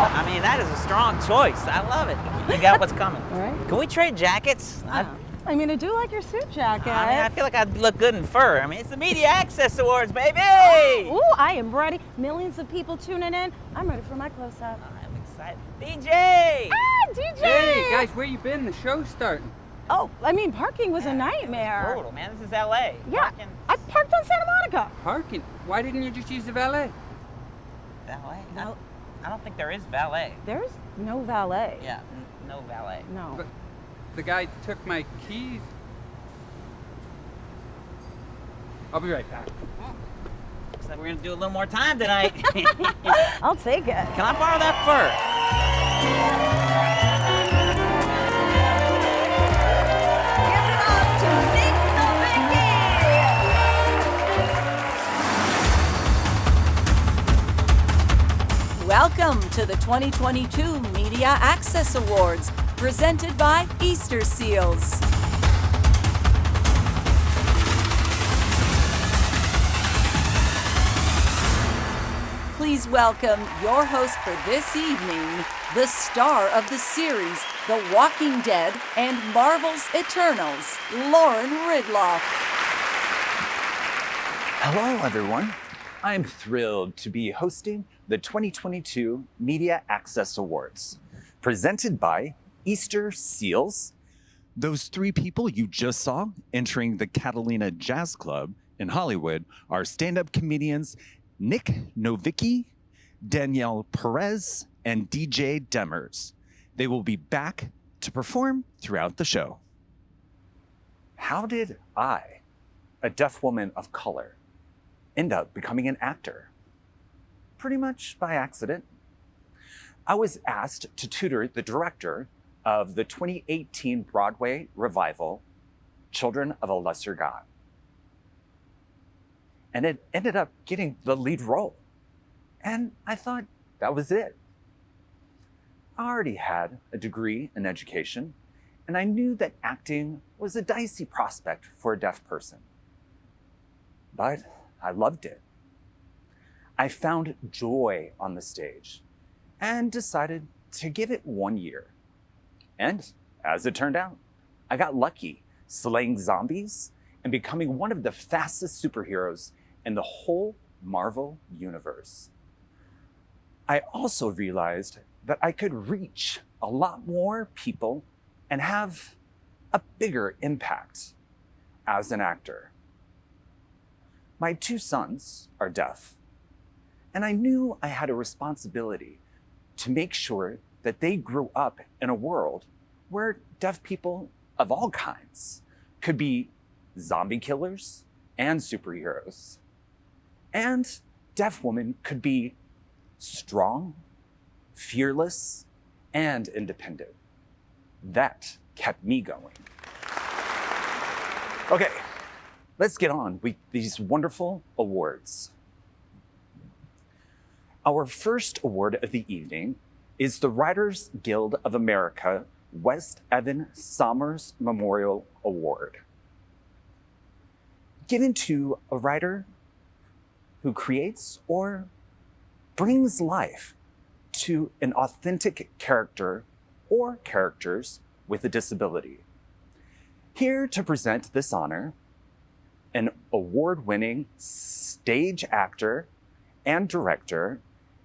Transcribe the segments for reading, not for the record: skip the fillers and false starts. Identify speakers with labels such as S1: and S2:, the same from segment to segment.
S1: I mean, that is a strong choice. I love it. You got what's coming.
S2: All right.
S1: Can we trade jackets?
S2: I mean, I do like your suit jacket.
S1: I feel like I'd look good in fur. I mean, it's the Media Access Awards, baby!
S2: Ooh, I am ready. Millions of people tuning in. I'm ready for my close-up.
S1: I'm excited. DJ!
S2: DJ!
S3: Hey, guys, where you been? The show's starting.
S2: Oh, I mean, parking was a nightmare.
S1: It's brutal, man. This is LA.
S2: Yeah,
S1: Parking.
S2: I parked on Santa Monica.
S3: Parking? Why didn't you just use the valet?
S1: Valet?
S2: No.
S1: I don't think there is valet.
S2: There's no valet.
S1: Yeah, no valet.
S2: No.
S3: But the guy took my keys. I'll be right back.
S1: Looks like we're gonna do a little more time tonight.
S2: I'll take it.
S1: Can I borrow that fur?
S4: Welcome to the 2022 Media Access Awards, presented by Easterseals. Please welcome your host for this evening, the star of the series The Walking Dead and Marvel's Eternals, Lauren Ridloff.
S5: Hello, everyone. I'm thrilled to be hosting the 2022 Media Access Awards, presented by Easterseals. Those three people you just saw entering the Catalina Jazz Club in Hollywood are stand-up comedians Nick Novicki, Danielle Perez, and DJ Demers. They will be back to perform throughout the show. How did I, a deaf woman of color, end up becoming an actor? Pretty much by accident. I was asked to tutor the director of the 2018 Broadway revival, Children of a Lesser God. And it ended up getting the lead role. And I thought that was it. I already had a degree in education, and I knew that acting was a dicey prospect for a deaf person. But I loved it. I found joy on the stage and decided to give it 1 year. And as it turned out, I got lucky slaying zombies and becoming one of the fastest superheroes in the whole Marvel universe. I also realized that I could reach a lot more people and have a bigger impact as an actor. My two sons are deaf, and I knew I had a responsibility to make sure that they grew up in a world where deaf people of all kinds could be zombie killers and superheroes. And deaf women could be strong, fearless, and independent. That kept me going. Okay. Let's get on with these wonderful awards. Our first award of the evening is the Writers Guild of America West Evan Sommers Memorial Award, given to a writer who creates or brings life to an authentic character or characters with a disability. Here to present this honor, an award-winning stage actor and director,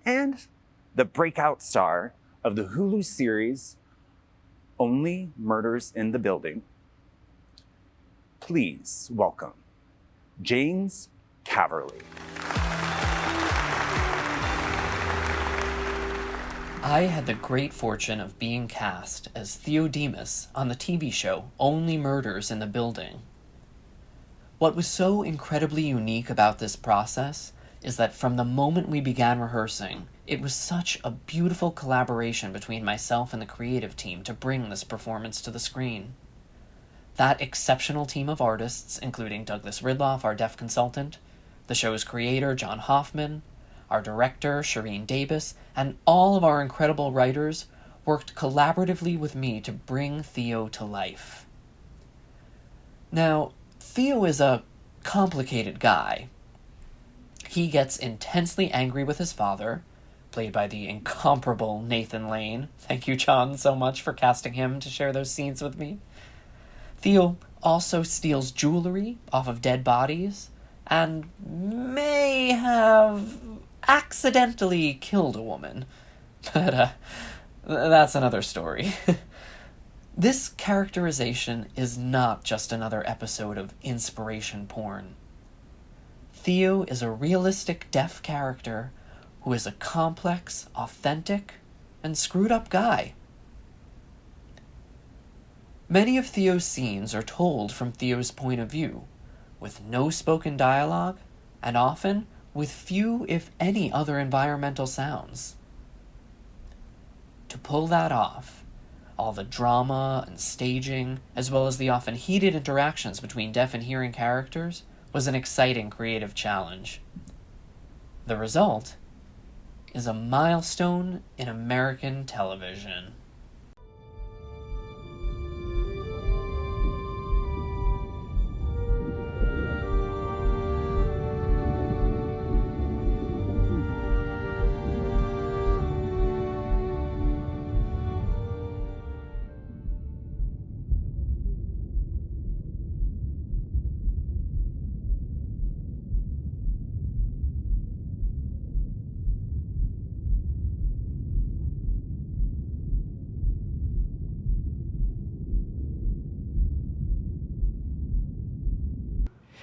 S5: and the breakout star of the Hulu series Only Murders in the Building. Please welcome James Caverly.
S6: I had the great fortune of being cast as Theodemus on the TV show Only Murders in the Building. What was so incredibly unique about this process is that from the moment we began rehearsing, it was such a beautiful collaboration between myself and the creative team to bring this performance to the screen. That exceptional team of artists, including Douglas Ridloff, our deaf consultant, the show's creator, John Hoffman, our director, Shireen Davis, and all of our incredible writers worked collaboratively with me to bring Theo to life. Now, Theo is a complicated guy. He gets intensely angry with his father, played by the incomparable Nathan Lane. Thank you, John, so much for casting him to share those scenes with me. Theo also steals jewelry off of dead bodies and may have accidentally killed a woman. But that's another story. This characterization is not just another episode of inspiration porn. Theo is a realistic deaf character who is a complex, authentic, and screwed up guy. Many of Theo's scenes are told from Theo's point of view, with no spoken dialogue, and often with few, if any, other environmental sounds. To pull that off, all the drama and staging, as well as the often heated interactions between deaf and hearing characters, was an exciting creative challenge. The result is a milestone in American television.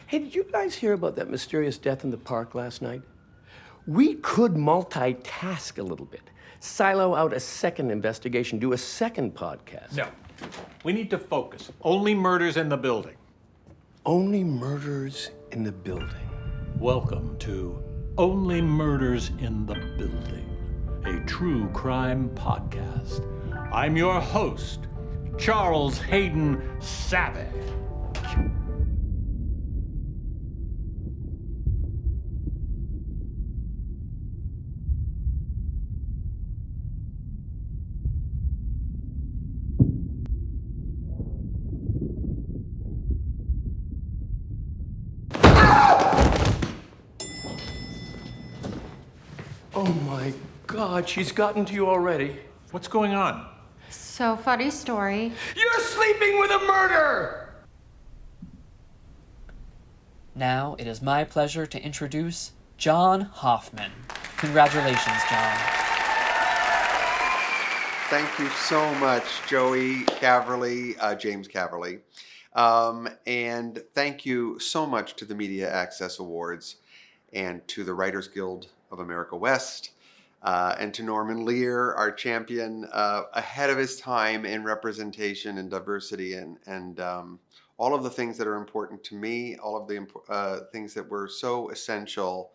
S7: Hey, did you guys hear about that mysterious death in the park last night? We could multitask a little bit. Silo out a second investigation, do a second podcast.
S8: No. We need to focus. Only murders in the building.
S7: Only murders in the building.
S8: Welcome to Only Murders in the Building, a true crime podcast. I'm your host, Charles Hayden Savage.
S7: Oh my God, she's gotten to you already.
S8: What's going on?
S9: So, funny story.
S7: You're sleeping with a murderer!
S6: Now it is my pleasure to introduce John Hoffman. Congratulations, John.
S10: Thank you so much, Joey Caverly, James Caverly. And thank you so much to the Media Access Awards and to the Writers Guild of America West, and to Norman Lear, our champion, ahead of his time in representation and diversity and all of the things that are important to me, all of the things that were so essential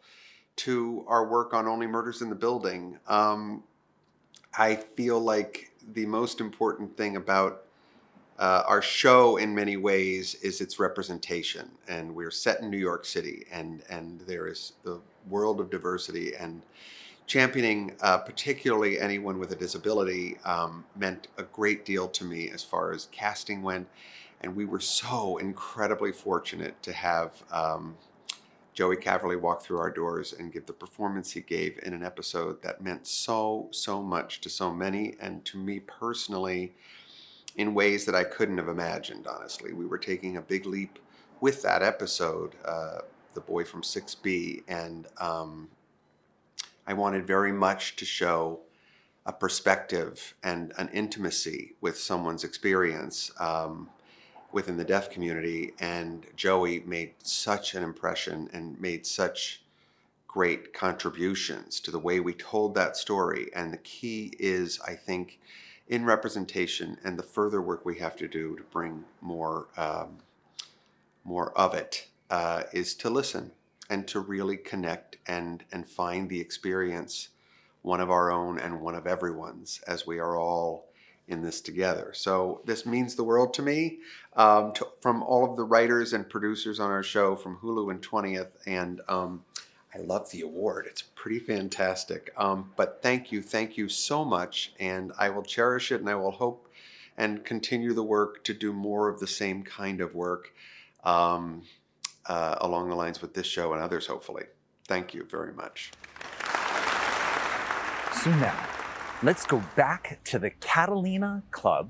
S10: to our work on Only Murders in the Building. I feel like the most important thing about our show in many ways is its representation, and we're set in New York City, and there is the world of diversity, and championing particularly anyone with a disability meant a great deal to me as far as casting went, and we were so incredibly fortunate to have Joey Caverly walk through our doors and give the performance he gave in an episode that meant so much to so many, and to me personally, in ways that I couldn't have imagined, honestly. We were taking a big leap with that episode, The Boy from 6B, and I wanted very much to show a perspective and an intimacy with someone's experience within the deaf community, and Joey made such an impression and made such great contributions to the way we told that story. And the key is, I think, in representation and the further work we have to do to bring more of it, is to listen and to really connect and find the experience, one of our own and one of everyone's, as we are all in this together. So this means the world to me, from all of the writers and producers on our show, from Hulu and 20th, and I love the award. It's pretty fantastic. But thank you so much, and I will cherish it, and I will hope and continue the work to do more of the same kind of work along the lines with this show and others, hopefully. Thank you very much.
S5: So now, let's go back to the Catalina Club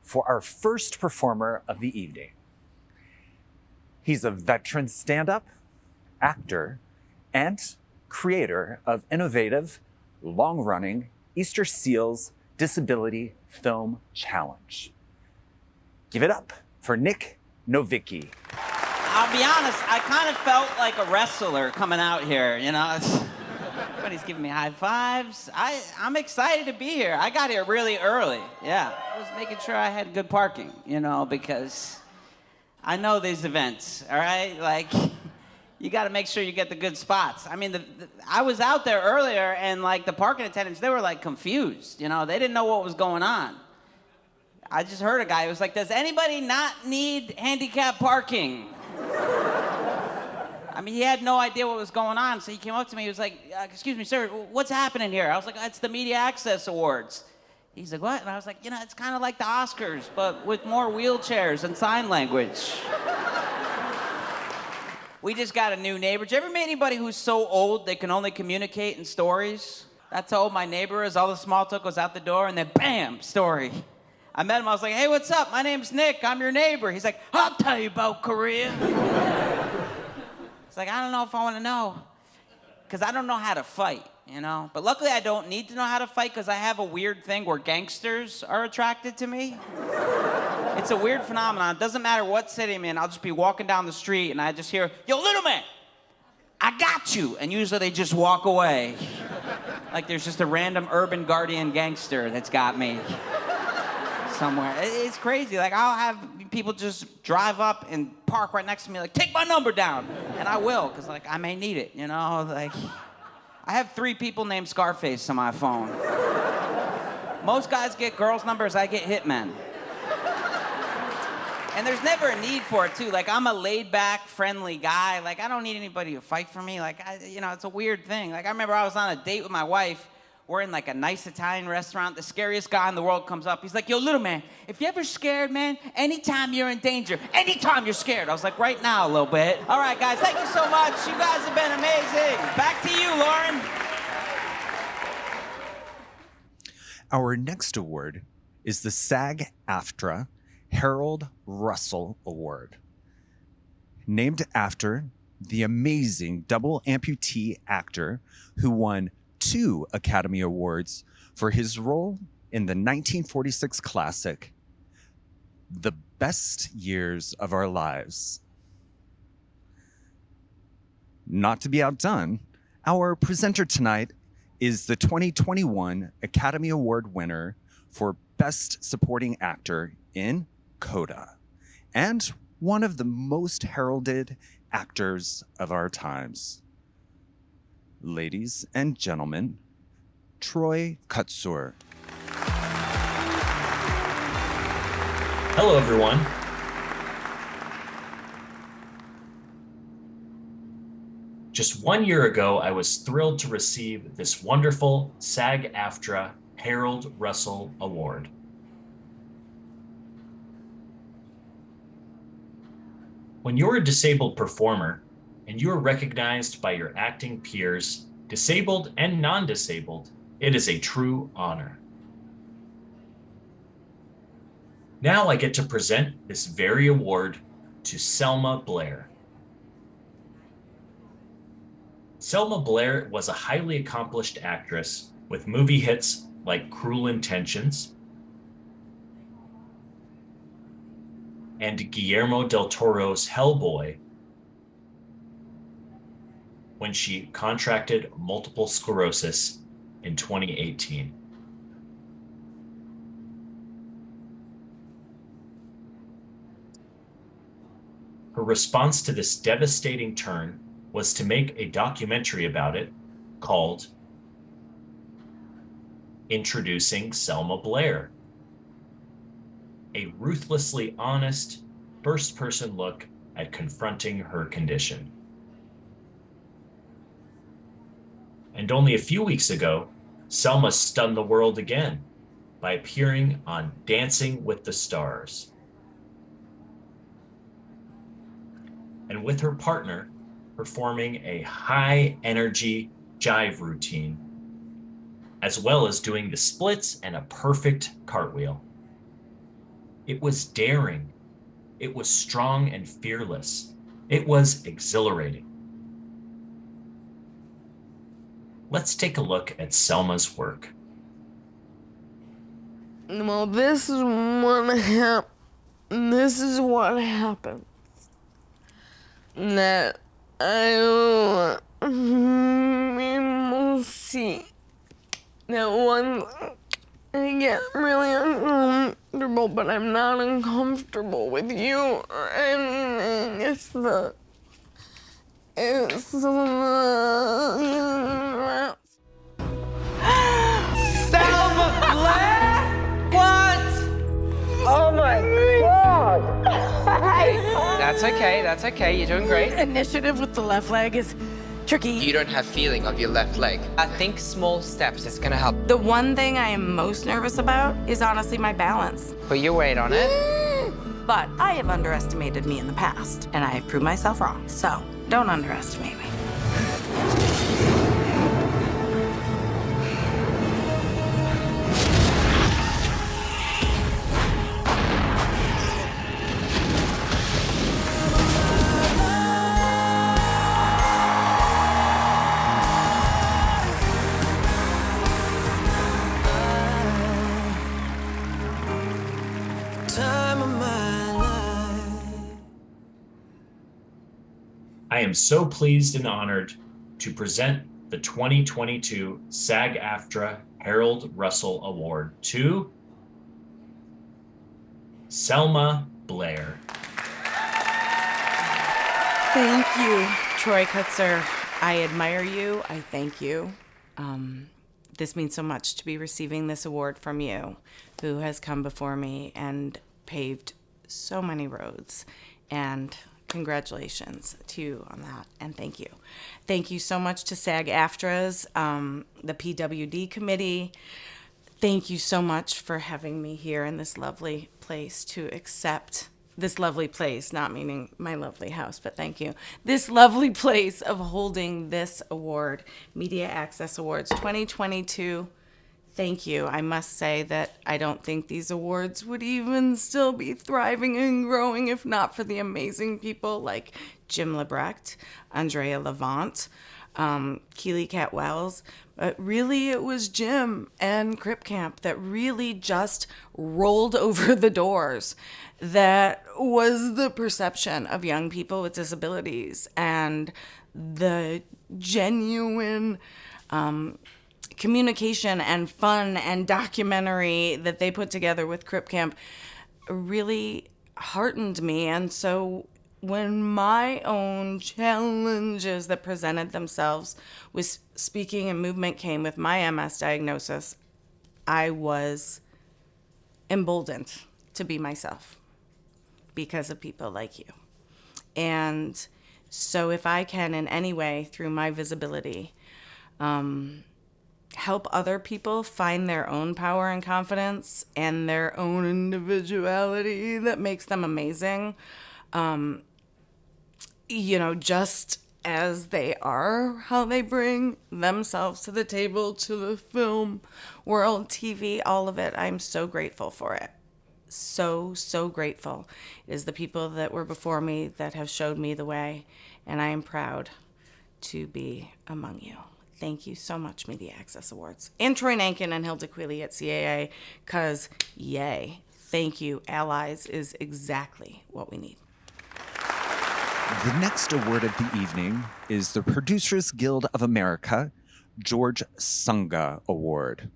S5: for our first performer of the evening. He's a veteran stand-up, actor, and creator of innovative, long-running Easterseals Disability Film Challenge. Give it up for Nick Novicki.
S1: I'll be honest, I kind of felt like a wrestler coming out here, you know? Everybody's giving me high fives. I'm excited to be here. I got here really early, yeah. I was making sure I had good parking, you know, because I know these events, all right? Like, you got to make sure you get the good spots. I mean, I was out there earlier, and like the parking attendants, they were like confused. You know, they didn't know what was going on. I just heard a guy who was like, "Does anybody not need handicap parking?" I mean, he had no idea what was going on, so he came up to me. He was like, "Excuse me, sir, what's happening here?" I was like, "It's the Media Access Awards." He's like, "What?" And I was like, "You know, it's kind of like the Oscars, but with more wheelchairs and sign language." We just got a new neighbor. Did you ever meet anybody who's so old they can only communicate in stories? That's how old my neighbor is. All the small talk goes out the door, and then bam, story. I met him. I was like, "Hey, what's up? My name's Nick. I'm your neighbor." He's like, "I'll tell you about Korea." It's like, I don't know if I want to know, because I don't know how to fight, you know? But luckily, I don't need to know how to fight, because I have a weird thing where gangsters are attracted to me. It's a weird phenomenon. It doesn't matter what city I'm in. I'll just be walking down the street, and I just hear, "Yo, little man, I got you." And usually they just walk away. Like there's just a random urban guardian gangster that's got me somewhere. It's crazy. Like, I'll have people just drive up and park right next to me, like, "Take my number down." And I will, because, like, I may need it, you know? Like, I have 3 people named Scarface on my phone. Most guys get girls' numbers, I get hitmen. And there's never a need for it, too. Like, I'm a laid-back, friendly guy. Like, I don't need anybody to fight for me. Like, you know, it's a weird thing. Like, I remember I was on a date with my wife. We're in, like, a nice Italian restaurant. The scariest guy in the world comes up. He's like, "Yo, little man, if you're ever scared, man, anytime you're in danger, anytime you're scared." I was like, "Right now, a little bit." All right, guys, thank you so much. You guys have been amazing. Back to you, Lauren.
S5: Our next award is the SAG-AFTRA Harold Russell Award, named after the amazing double amputee actor who won 2 Academy Awards for his role in the 1946 classic, The Best Years of Our Lives. Not to be outdone, our presenter tonight is the 2021 Academy Award winner for Best Supporting Actor in Coda, and one of the most heralded actors of our times. Ladies and gentlemen, Troy Kotsur.
S11: Hello, everyone. Just 1 year ago, I was thrilled to receive this wonderful SAG-AFTRA Harold Russell Award. When you're a disabled performer and you are recognized by your acting peers, disabled and non-disabled, it is a true honor. Now I get to present this very award to Selma Blair. Selma Blair was a highly accomplished actress with movie hits like Cruel Intentions and Guillermo del Toro's Hellboy, when she contracted multiple sclerosis in 2018. Her response to this devastating turn was to make a documentary about it called Introducing Selma Blair, a ruthlessly honest, first-person look at confronting her condition. And only a few weeks ago, Selma stunned the world again by appearing on Dancing with the Stars. And with her partner, performing a high-energy jive routine as well as doing the splits and a perfect cartwheel. It was daring. It was strong and fearless. It was exhilarating. Let's take a look at Selma's work.
S12: Well, this is what happened. That I will see that once I get really uncomfortable, but I'm not uncomfortable with you or anything. It's the
S1: Selma Blair? What?
S2: Oh my God!
S13: That's okay, you're doing great.
S2: Initiative with the left leg is tricky.
S13: You don't have feeling of your left leg. I think small steps is gonna help.
S14: The one thing I am most nervous about is honestly my balance.
S13: Put your weight on it.
S14: But I have underestimated me in the past, and I have proved myself wrong. So don't underestimate me.
S11: I am so pleased and honored to present the 2022 SAG-AFTRA Harold Russell Award to Selma Blair.
S14: Thank you, Troy Kutzer. I admire you. I thank you. This means so much to be receiving this award from you, who has come before me and paved so many roads. And congratulations to you on that, and thank you. Thank you so much to SAG-AFTRA's, the PWD committee. Thank you so much for having me here in this lovely place to accept this lovely place, not meaning my lovely house, but thank you. This lovely place of holding this award, Media Access Awards 2022. Thank you. I must say that I don't think these awards would even still be thriving and growing if not for the amazing people like Jim Lebrecht, Andrea Levant, Keely Cat Wells. But really, it was Jim and Crip Camp that really just rolled over the doors. That was the perception of young people with disabilities and the genuine communication and fun and documentary that they put together with Crip Camp really heartened me. And so when my own challenges that presented themselves with speaking and movement came with my MS diagnosis, I was emboldened to be myself because of people like you. And so if I can in any way through my visibility help other people find their own power and confidence and their own individuality that makes them amazing, just as they are, how they bring themselves to the table, to the film world, TV, all of it. I'm so grateful for it. So grateful. It is the people that were before me that have showed me the way, and I am proud to be among you. Thank you so much, Media Access Awards. And Troy Nankin and Hilda Quealy at CAA, because yay, thank you. Allies is exactly what we need.
S5: The next award of the evening is the Producers Guild of America George Sunga Award.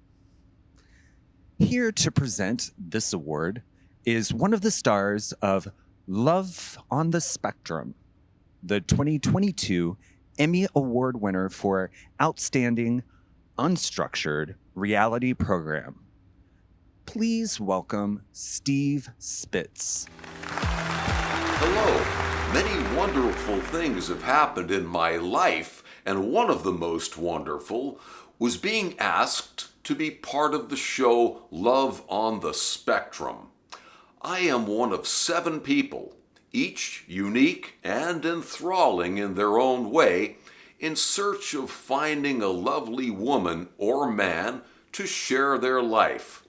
S5: Here to present this award is one of the stars of Love on the Spectrum, the 2022 Emmy Award winner for Outstanding Unstructured Reality Program. Please welcome Steve Spitz.
S15: Hello. Many wonderful things have happened in my life, and one of the most wonderful was being asked to be part of the show Love on the Spectrum. I am one of 7 people, each unique and enthralling in their own way, in search of finding a lovely woman or man to share their life.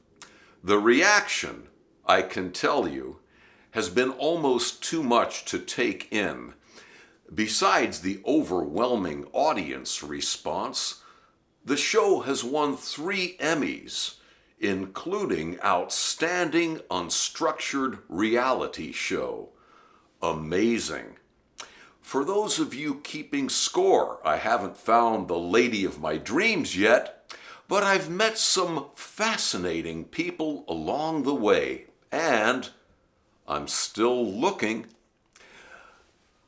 S15: The reaction, I can tell you, has been almost too much to take in. Besides the overwhelming audience response, the show has won 3 Emmys, including Outstanding Unstructured Reality Show. Amazing. For those of you keeping score, I haven't found the lady of my dreams yet, but I've met some fascinating people along the way, and I'm still looking.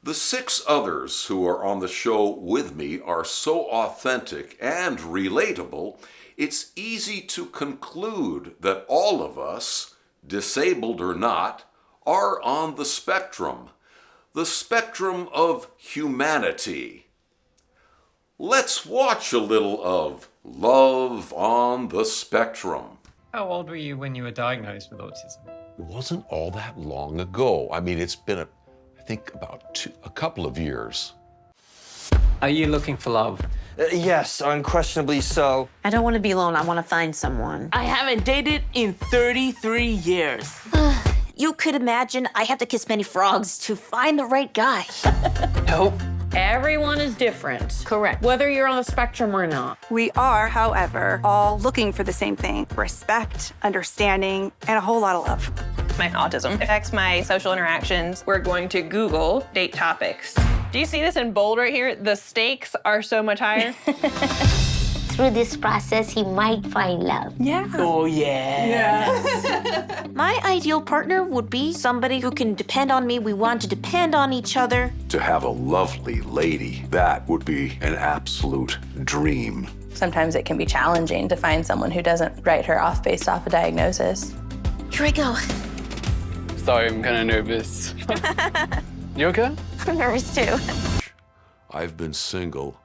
S15: The 6 others who are on the show with me are so authentic and relatable, it's easy to conclude that all of us, disabled or not, are on the spectrum of humanity. Let's watch a little of Love on the Spectrum.
S16: How old were you when you were diagnosed with autism?
S17: It wasn't all that long ago. I mean, it's been, I think, about a couple of years.
S16: Are you looking for love?
S18: Yes, unquestionably so.
S19: I don't want to be alone. I want to find someone.
S20: I haven't dated in 33 years.
S19: You could imagine I have to kiss many frogs to find the right guy.
S20: Nope.
S21: Everyone is different.
S20: Correct.
S21: Whether you're on the spectrum or not.
S22: We are, however, all looking for the same thing: respect, understanding, and a whole lot of love.
S23: My autism affects my social interactions. We're going to Google date topics. Do you see this in bold right here? The stakes are so much higher.
S24: Through this process, he might find love.
S22: Yeah.
S20: Oh, yeah.
S19: My ideal partner would be somebody who can depend on me. We want to depend on each other.
S17: To have a lovely lady, that would be an absolute dream.
S23: Sometimes it can be challenging to find someone who doesn't write her off based off a diagnosis.
S19: Here I go.
S25: Sorry, I'm kind of nervous. You okay?
S19: I'm nervous too.
S17: I've been single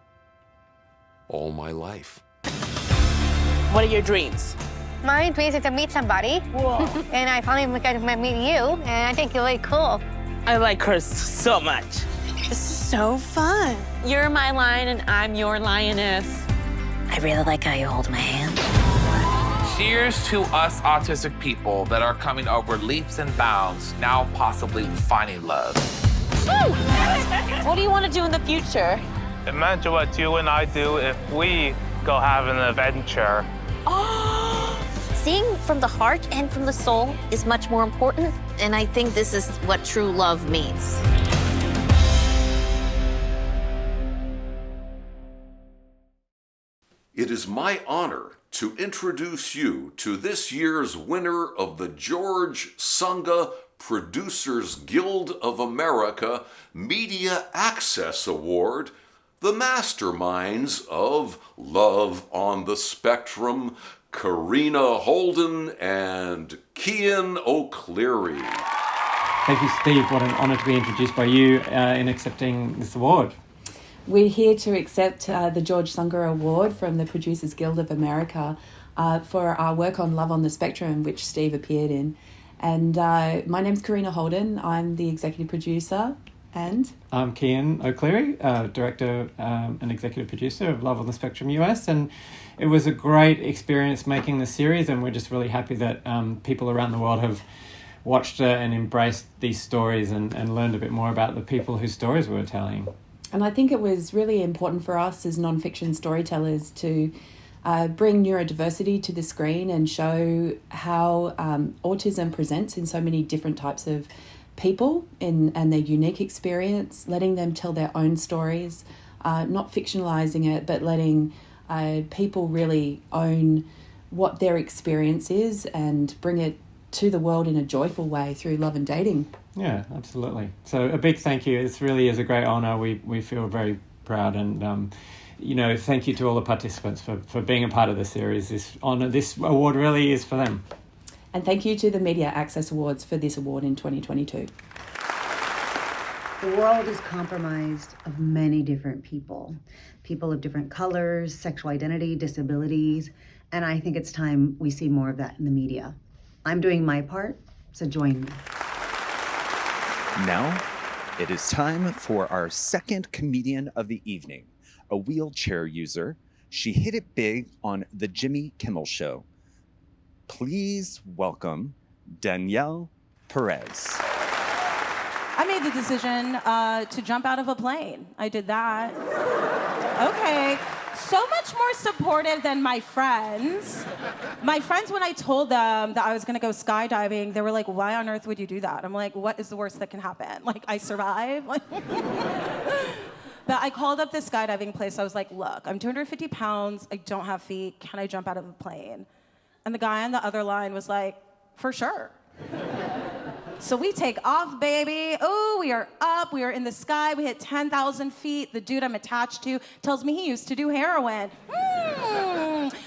S17: all my life.
S20: What are your dreams?
S24: My dreams is to meet somebody.
S20: Whoa.
S24: And I finally got to meet you, and I think you're really cool.
S20: I like her so much.
S2: This is so fun.
S21: You're my lion and I'm your lioness.
S19: I really like how you hold my hand.
S26: Cheers to us autistic people that are coming over leaps and bounds, now possibly finding love.
S21: What do you want to do in the future?
S27: Imagine what you and I do if we go have an adventure.
S19: Seeing from the heart and from the soul is much more important, and I think this is what true love means.
S15: It is my honor to introduce you to this year's winner of the George Sunga Producers Guild of America Media Access Award, the masterminds of Love on the Spectrum, Karina Holden and Cian O'Cleary.
S3: Thank you, Steve. What an honor to be introduced by you in accepting this award.
S28: We're here to accept the George Sunga Award from the Producers Guild of America for our work on Love on the Spectrum, which Steve appeared in. And my name's Karina Holden. I'm the executive producer. And
S3: I'm Cian O'Cleary, director and executive producer of Love on the Spectrum US, and it was a great experience making the series, and we're just really happy that people around the world have watched and embraced these stories and learned a bit more about the people whose stories we were telling.
S28: And I think it was really important for us as non-fiction storytellers to bring neurodiversity to the screen and show how autism presents in so many different types of people and their unique experience, letting them tell their own stories, not fictionalizing it, but letting people really own what their experience is and bring it to the world in a joyful way through love and dating.
S3: Yeah, absolutely. So a big thank you. This really is a great honor. We feel very proud, and thank you to all the participants for being a part of the series. This award really is for them.
S28: And thank you to the Media Access Awards for this award in 2022.
S29: The world is comprised of many different people of different colors, sexual identity, disabilities, and I think it's time we see more of that in the media. I'm doing my part, so join me.
S5: Now, it is time for our second comedian of the evening, a wheelchair user, She hit it big on The Jimmy Kimmel Show. Please welcome Danielle Perez.
S2: I made the decision to jump out of a plane. I did that. Okay. So much more supportive than my friends. My friends, when I told them that I was gonna go skydiving, they were like, why on earth would you do that? I'm like, what is the worst that can happen? Like, I survive? But I called up this skydiving place. I was like, look, I'm 250 pounds. I don't have feet. Can I jump out of a plane? And the guy on the other line was like, for sure. So we take off, baby. Oh, we are up. We are in the sky. We hit 10,000 feet. The dude I'm attached to tells me he used to do heroin.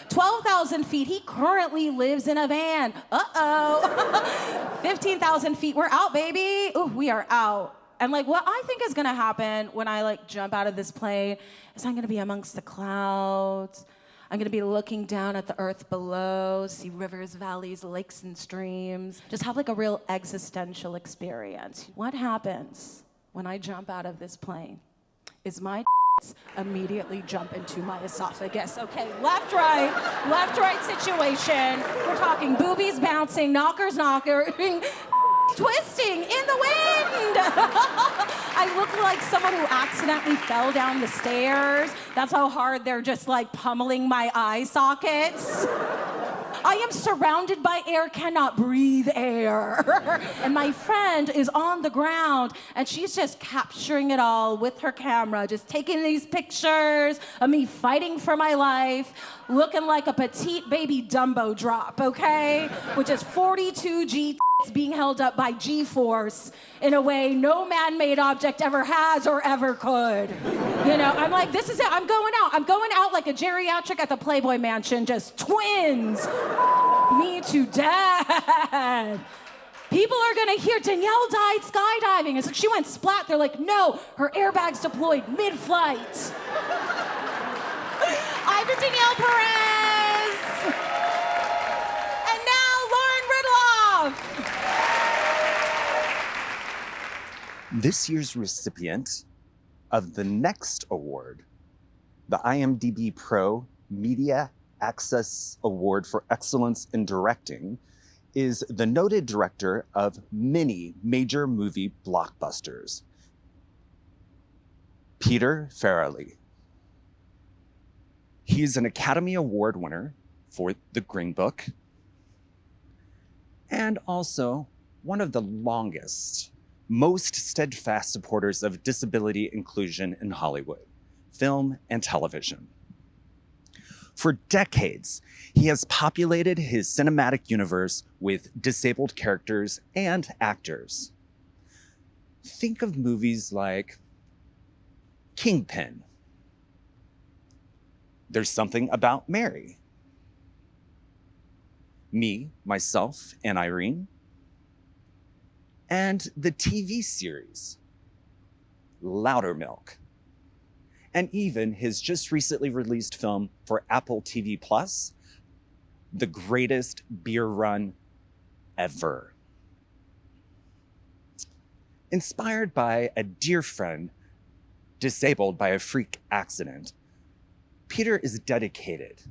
S2: 12,000 feet. He currently lives in a van. Uh-oh. 15,000 feet. We're out, baby. Ooh, we are out. And like what I think is gonna happen when I like jump out of this plane is I'm gonna be amongst the clouds. I'm gonna be looking down at the earth below, see rivers, valleys, lakes, and streams. Just have like a real existential experience. What happens when I jump out of this plane is my immediately jump into my esophagus. Okay, left, right situation. We're talking boobies bouncing, knockers knocking, twisting in the wind. I look like someone who accidentally fell down the stairs. That's how hard they're just like pummeling my eye sockets. I am surrounded by air, cannot breathe air. And my friend is on the ground and she's just capturing it all with her camera, just taking these pictures of me fighting for my life, looking like a petite baby Dumbo drop, okay? Which is 42 G being held up by G-force in a way no man-made object ever has or ever could. You know, I'm like, this is it, I'm going out. I'm going out like a geriatric at the Playboy Mansion, just twins. Me to death. People are gonna hear Danielle died skydiving. It's like she went splat. They're like, no, her airbags deployed mid-flight. I'm Danielle Perez. And now Lauren Ridloff.
S5: This year's recipient of the next award, the IMDb Pro Media Access Award for Excellence in Directing, is the noted director of many major movie blockbusters, Peter Farrelly. He's an Academy Award winner for The Green Book and also one of the longest, most steadfast supporters of disability inclusion in Hollywood, film and television. For decades, he has populated his cinematic universe with disabled characters and actors. Think of movies like Kingpin, There's Something About Mary, Me, Myself, and Irene, and the TV series Loudermilk, and even his just recently released film for Apple TV Plus, The Greatest Beer Run Ever. Inspired by a dear friend disabled by a freak accident, Peter is dedicated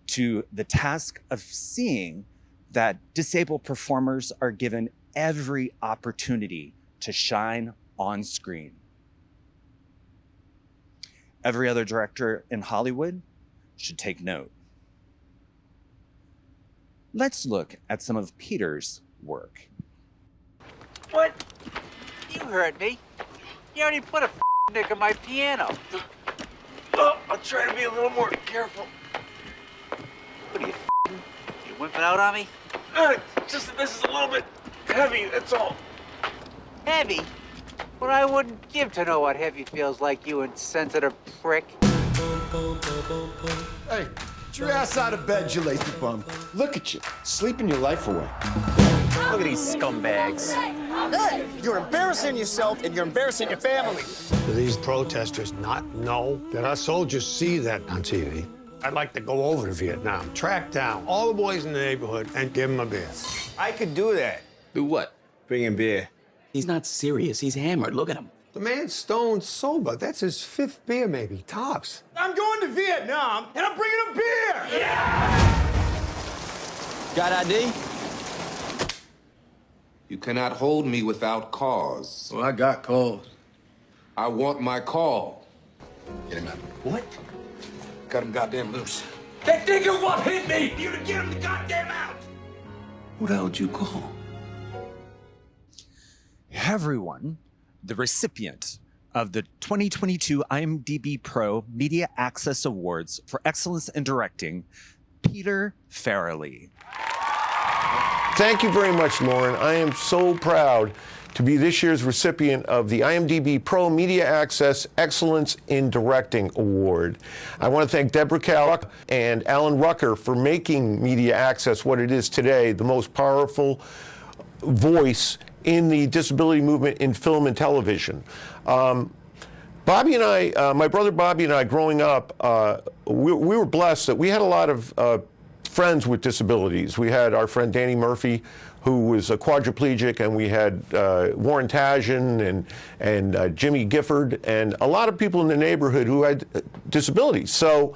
S5: to the task of seeing that disabled performers are given every opportunity to shine on screen. Every other director in Hollywood should take note. Let's look at some of Peter's work.
S1: What? You heard me. You already put a nick on my piano.
S4: Oh, I'll try to be a little more careful.
S1: What are you, you wimping out on me?
S4: Just that this is a little bit heavy, that's all.
S1: Heavy? Well, I wouldn't give to know what heavy feels like, you insensitive prick.
S6: Hey, get your ass out of bed, you lazy bum. Look at you, sleeping your life away.
S1: Look at these scumbags.
S6: Hey, you're embarrassing yourself and you're embarrassing your family.
S7: Do these protesters not know that our soldiers see that on TV? I'd like to go over to Vietnam, track down all the boys in the neighborhood and give them a beer.
S6: I could do that.
S4: Do what?
S6: Bring him beer.
S4: He's not serious. He's hammered. Look at him.
S7: The man's stone sober. That's his 5th beer, maybe, tops.
S6: I'm going to Vietnam, and I'm bringing a beer!
S8: Got ID? You cannot hold me without cause.
S6: Well, I got cause.
S8: I want my call.
S6: Get him out.
S8: What?
S6: Got him goddamn loose.
S8: That nigga what hit me?
S6: You to get him the goddamn out!
S8: Who the hell would you call?
S5: Everyone, the recipient of the 2022 IMDb Pro Media Access Awards for Excellence in Directing, Peter Farrelly.
S9: Thank you very much, Lauren. I am so proud to be this year's recipient of the IMDb Pro Media Access Excellence in Directing Award. I want to thank Deborah Calla and Alan Rucker for making Media Access what it is today, the most powerful voice in the disability movement in film and television. Bobby and I, my brother Bobby and I, growing up, we were blessed that we had a lot of friends with disabilities. We had our friend Danny Murphy, who was a quadriplegic, and we had Warren Tajan and Jimmy Gifford, and a lot of people in the neighborhood who had disabilities. So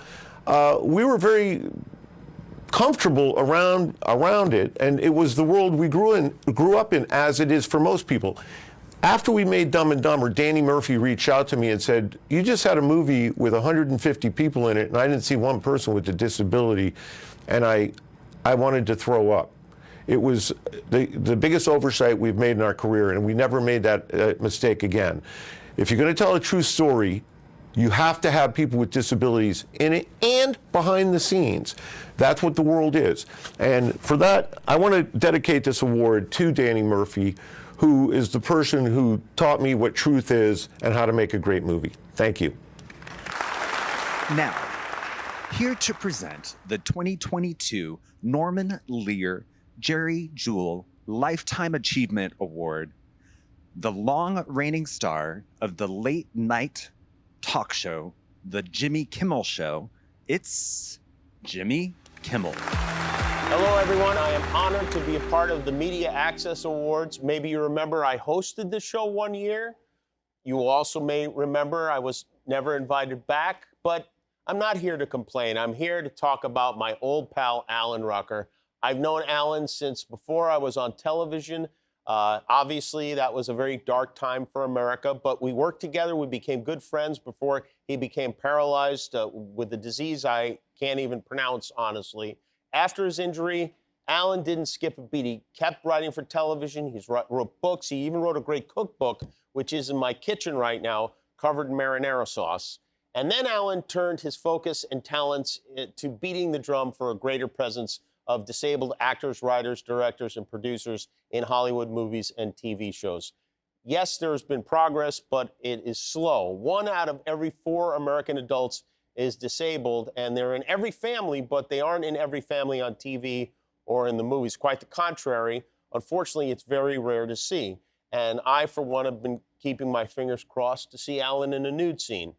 S9: we were very comfortable around it, and it was the world we grew up in, as it is for most people. After we made Dumb and Dumber, Danny Murphy reached out to me and said, "You just had a movie with 150 people in it, and I didn't see one person with a disability," and I wanted to throw up. It was the biggest oversight we've made in our career, and we never made that mistake again. If you're going to tell a true story, you have to have people with disabilities in it and behind the scenes. That's what the world is. And for that, I want to dedicate this award to Danny Murphy, who is the person who taught me what truth is and how to make a great movie. Thank you.
S5: Now, here to present the 2022 Norman Lear Jerry Jewell Lifetime Achievement Award, the long reigning star of the late night talk show, The Jimmy Kimmel Show, it's Jimmy Kimmel.
S10: Hello, everyone. I am honored to be a part of the Media Access Awards. Maybe you remember I hosted the show one year. You also may remember I was never invited back, but I'm not here to complain. I'm here to talk about my old pal, Alan Rucker. I've known Alan since before I was on television. Obviously, that was a very dark time for America, but we worked together. We became good friends before he became paralyzed with a disease I can't even pronounce, honestly. After his injury, Alan didn't skip a beat. He kept writing for television. He wrote books. He even wrote a great cookbook, which is in my kitchen right now, covered in marinara sauce. And then Alan turned his focus and talents to beating the drum for a greater presence of disabled actors, writers, directors, and producers in Hollywood movies and TV shows. Yes, there's been progress, but it is slow. 1 out of every 4 American adults is disabled, and they're in every family, but they aren't in every family on TV or in the movies. Quite the contrary. Unfortunately, it's very rare to see. And I, for one, have been keeping my fingers crossed to see Alan in a nude scene.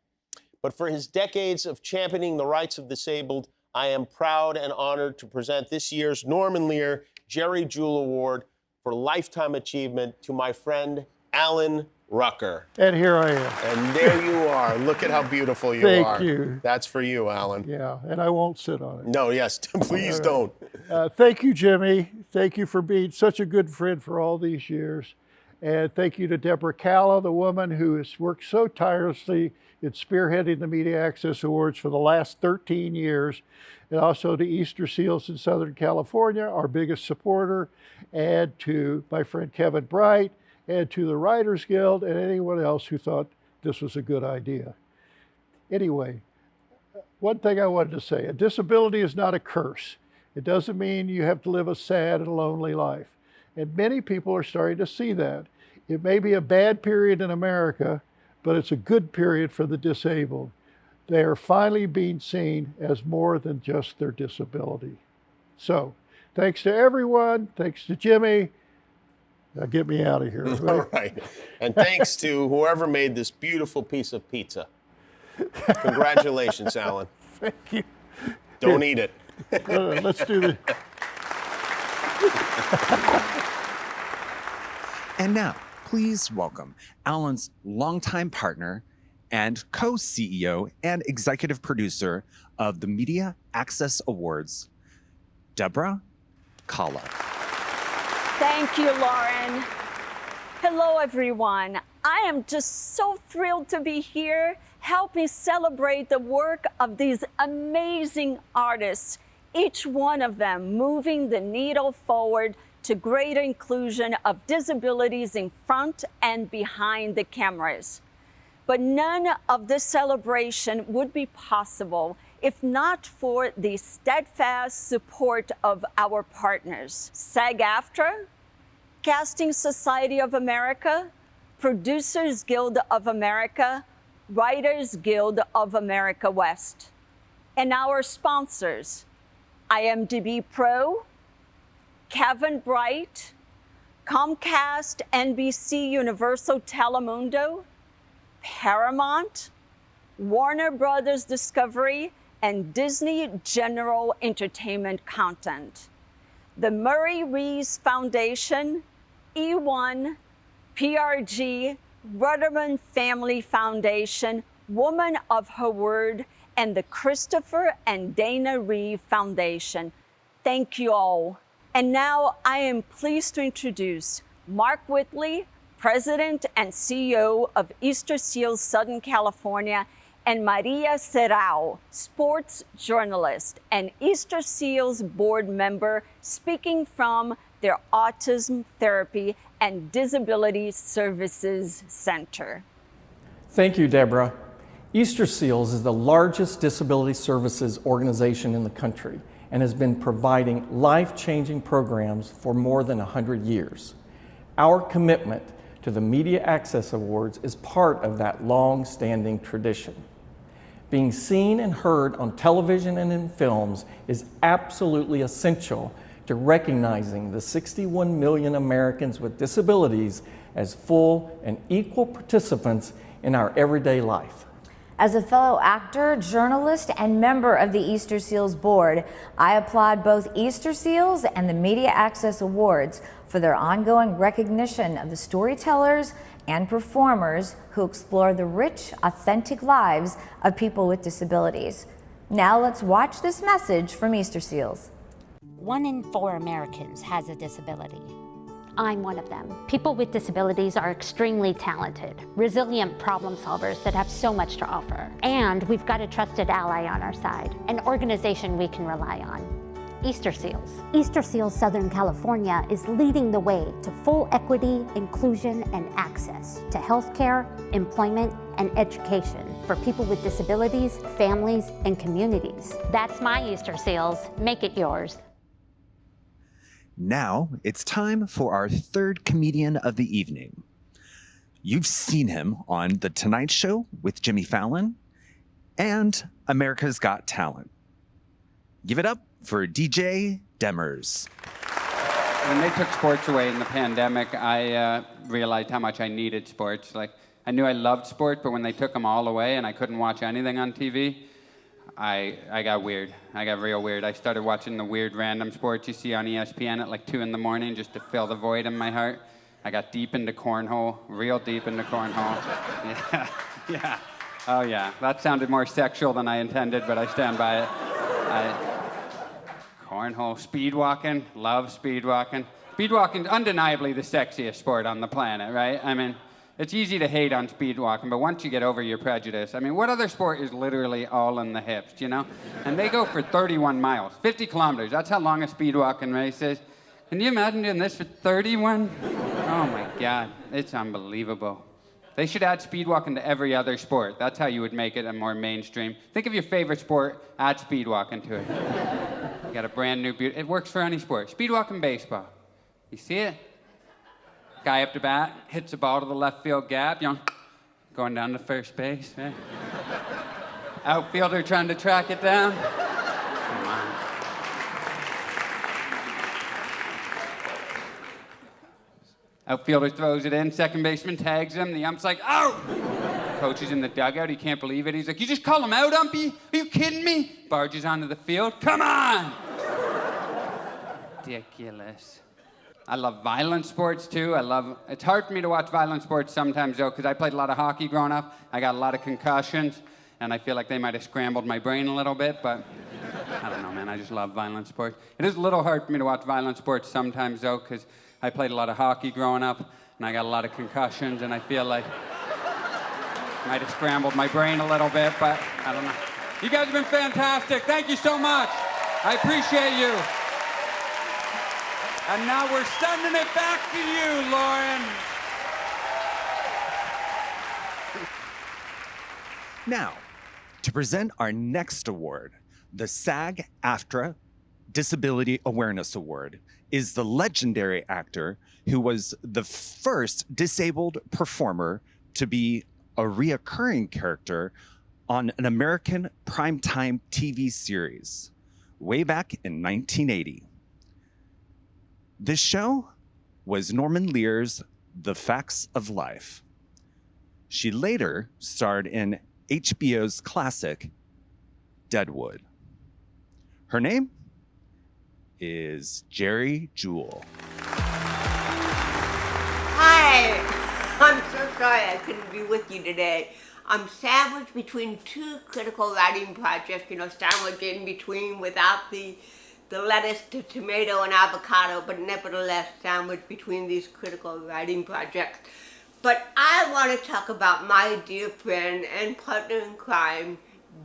S10: But for his decades of championing the rights of disabled, I am proud and honored to present this year's Norman Lear Jerry Jewell Award for Lifetime Achievement to my friend, Alan Rucker.
S11: And here I am.
S10: And there you are. Look at how beautiful you are.
S11: Thank you.
S10: That's for you, Alan.
S11: Yeah, and I won't sit on it.
S10: No, yes, please don't.
S11: Thank you, Jimmy. Thank you for being such a good friend for all these years. And thank you to Deborah Calla, the woman who has worked so tirelessly in spearheading the Media Access Awards for the last 13 years. And also to Easterseals in Southern California, our biggest supporter, and to my friend Kevin Bright, and to the Writers Guild, and anyone else who thought this was a good idea. Anyway, one thing I wanted to say, a disability is not a curse. It doesn't mean you have to live a sad and lonely life. And many people are starting to see that. It may be a bad period in America, but it's a good period for the disabled. They are finally being seen as more than just their disability. So, thanks to everyone, thanks to Jimmy. Now get me out of here. Right?
S10: All right. And thanks to whoever made this beautiful piece of pizza. Congratulations, Alan.
S11: Thank you.
S10: Don't eat it.
S11: Let's do this.
S5: And now, please welcome Alan's longtime partner and co-CEO and executive producer of the Media Access Awards, Deborah Kala.
S12: Thank you, Lauren. Hello, everyone. I am just so thrilled to be here, helping celebrate the work of these amazing artists, each one of them moving the needle forward to greater inclusion of disabilities in front and behind the cameras. But none of this celebration would be possible if not for the steadfast support of our partners, SAG-AFTRA, Casting Society of America, Producers Guild of America, Writers Guild of America West, and our sponsors, IMDb Pro, Kevin Bright, Comcast, NBC Universal Telemundo, Paramount, Warner Brothers Discovery, and Disney General Entertainment Content, the Murray Rees Foundation, E1, PRG, Rudderman Family Foundation, Woman of Her Word, and the Christopher and Dana Reeve Foundation. Thank you all. And now I am pleased to introduce Mark Whitley, President and CEO of Easterseals Southern California, and Maria Serrao, sports journalist and Easterseals board member, speaking from their Autism Therapy and Disability Services Center.
S13: Thank you, Deborah. Easterseals is the largest disability services organization in the country and has been providing life-changing programs for more than 100 years. Our commitment to the Media Access Awards is part of that long-standing tradition. Being seen and heard on television and in films is absolutely essential to recognizing the 61 million Americans with disabilities as full and equal participants in our everyday life.
S14: As a fellow actor, journalist, and member of the Easterseals board, I applaud both Easterseals and the Media Access Awards for their ongoing recognition of the storytellers and performers who explore the rich, authentic lives of people with disabilities. Now let's watch this message from Easterseals.
S21: 1 in 4 Americans has a disability. I'm one of them. People with disabilities are extremely talented, resilient problem solvers that have so much to offer. And we've got a trusted ally on our side, an organization we can rely on. Easterseals. Easterseals Southern California is leading the way to full equity, inclusion, and access to healthcare, employment, and education for people with disabilities, families, and communities. That's my Easterseals. Make it yours.
S5: Now it's time for our third comedian of the evening. You've seen him on The Tonight Show with Jimmy Fallon and America's Got Talent. Give it up for DJ Demers.
S16: When they took sports away in the pandemic, I realized how much I needed sports. Like, I knew I loved sports, but when they took them all away and I couldn't watch anything on TV, I got weird. I got real weird. I started watching the weird random sports you see on ESPN at like 2 in the morning just to fill the void in my heart. I got deep into cornhole, real deep into cornhole. Yeah. Oh yeah, that sounded more sexual than I intended, but I stand by it. Cornhole, speed walking, love speed walking. Speed walking, undeniably the sexiest sport on the planet, right? I mean, it's easy to hate on speed walking, but once you get over your prejudice, I mean, what other sport is literally all in the hips, you know? And they go for 31 miles, 50 kilometers. That's how long a speed walking race is. Can you imagine doing this for 31? Oh my God, it's unbelievable. They should add speed walking to every other sport. That's how you would make it a more mainstream. Think of your favorite sport, add speed walking to it. You got a brand new beauty. It works for any sport. Speed walking baseball. You see it? Guy up to bat, hits the ball to the left field gap, you know, going down to first base, right? Outfielder trying to track it down. Come on. Outfielder throws it in, second baseman tags him, the ump's like, out! Coach is in the dugout, he can't believe it. He's like, you just call him out, umpy? Are you kidding me? Barges onto the field, come on! Ridiculous. I love violent sports too. It's hard for me to watch violent sports sometimes though, because I played a lot of hockey growing up. I got a lot of concussions, and I feel like they might have scrambled my brain a little bit, but I don't know, man. I just love violent sports. It is a little hard for me to watch violent sports sometimes though, because I played a lot of hockey growing up, and I got a lot of concussions, and I feel like I might have scrambled my brain a little bit, but I don't know. You guys have been fantastic. Thank you so much. I appreciate you. And now we're sending it back to you, Lauren.
S5: Now, to present our next award, the SAG-AFTRA Disability Awareness Award, is the legendary actor who was the first disabled performer to be a reoccurring character on an American primetime TV series way back in 1980. This show was Norman Lear's The Facts of Life. She later starred in HBO's classic Deadwood. Her name is Jerry Jewell.
S17: Hi, I'm so sorry I couldn't be with you today. I'm sandwiched between two critical writing projects, sandwiched in between without the lettuce, the tomato, and avocado, but nevertheless sandwiched between these critical writing projects. But I want to talk about my dear friend and partner in crime,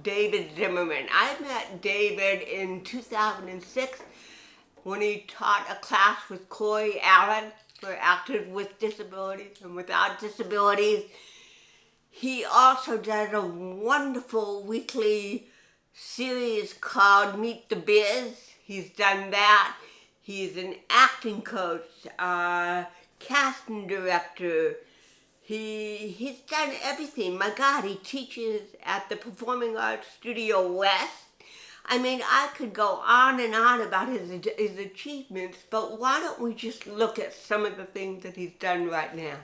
S17: David Zimmerman. I met David in 2006 when he taught a class with Corey Allen for actors with disabilities and without disabilities. He also does a wonderful weekly series called Meet the Biz. He's done that. He's an acting coach, casting director. He's done everything. My God, he teaches at the Performing Arts Studio West. I mean, I could go on and on about his achievements, but why don't we just look at some of the things that he's done right now?